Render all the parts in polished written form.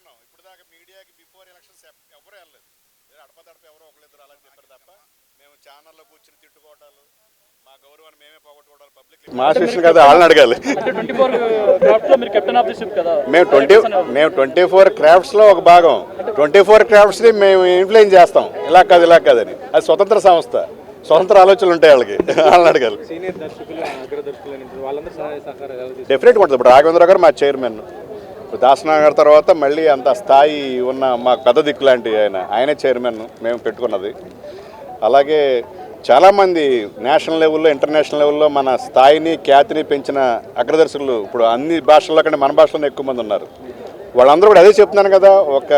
ఉన్నాం. ఇప్పుడు దాకా మీడియాకి బిఫోర్ ఎలక్షన్స్ ఎవరు వెళ్ళలేదు. అడపదడప ఎవరో ఒకరిద్దరు అలా చెప్పారు తప్ప మేము ఛానల్లో కూర్చుని తిట్టుకోవటాలు, మా గౌరవాన్ని మేమే పోగొట్టుకోవడాలు పబ్లిక్ మా స్టేషన్ కదా వాళ్ళని అడగాలి. మేము 24 క్రాఫ్ట్స్లో ఒక భాగం. 24 క్రాఫ్ట్స్ని మేము ఇన్ఫ్లుయెన్స్ చేస్తాం. ఇలా కాదని. అది స్వతంత్ర సంస్థ, స్వతంత్ర ఆలోచనలు ఉంటాయి వాళ్ళకి, వాళ్ళని అడగాలి. డెఫినెట్గా ఉంటుంది. ఇప్పుడు రాఘవేంద్ర గారు మా చైర్మన్, దాసనారాయణ గారి తర్వాత మళ్ళీ అంత స్థాయి ఉన్న మా పెద్ద దిక్కు లాంటి ఆయనే చైర్మన్ మేము పెట్టుకున్నది. అలాగే చాలామంది నేషనల్ లెవెల్లో, ఇంటర్నేషనల్ లెవెల్లో మన స్థాయిని, ఖ్యాతిని పెంచిన అగ్రదర్శకులు ఇప్పుడు అన్ని భాషల్లో కంటే మన భాషలోనే ఎక్కువ మంది ఉన్నారు. వాళ్ళందరూ కూడా అదే చెప్తున్నాను కదా, ఒక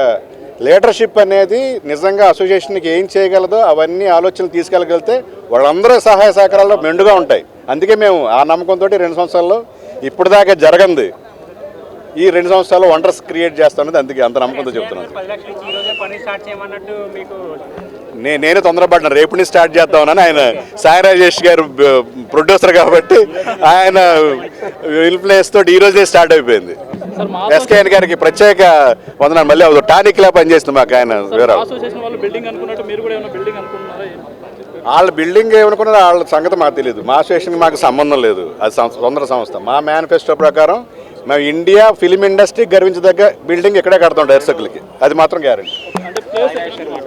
లీడర్షిప్ అనేది నిజంగా అసోసియేషన్కి ఏం చేయగలదో అవన్నీ ఆలోచనలు తీసుకెళ్ళగలిగితే వాళ్ళందరూ సహాయ సహకారాలు మెండుగా ఉంటాయి. అందుకే మేము ఆ నమ్మకంతో 2 సంవత్సరాల్లో ఇప్పుడు దాకా జరగంది ఈ 2 సంవత్సరాలు వండర్స్ క్రియేట్ చేస్తానది. అందుకే అంత నమ్మకంతో చెప్తున్నాను. నేనే తొందరపడ్డాను, రేపు నుంచి స్టార్ట్ చేద్దామని. ఆయన సాయి రాజేష్ గారు ప్రొడ్యూసర్ కాబట్టి ఆయన ఇన్ఫ్లుయెన్స్ తోటి ఈ రోజే స్టార్ట్ అయిపోయింది. ఎస్కేఎన్ గారికి ప్రత్యేక వందనాలు. మళ్ళీ టానిక్ లా పనిచేస్తుంది మాకు ఆయన. వేరే వాళ్ళ బిల్డింగ్ ఏమనుకున్నారో వాళ్ళ సంగతి మాకు తెలియదు. మా అసోసియేషన్కి మాకు సంబంధం లేదు, అది స్వతంత్ర సంస్థ. మా మేనిఫెస్టో ప్రకారం మేము ఇండియా ఫిలిం ఇండస్ట్రీ గర్వించదగ్గ బిల్డింగ్ ఇక్కడే కడతాం డైరెక్టర్లకి, అది మాత్రం గ్యారెంటీ.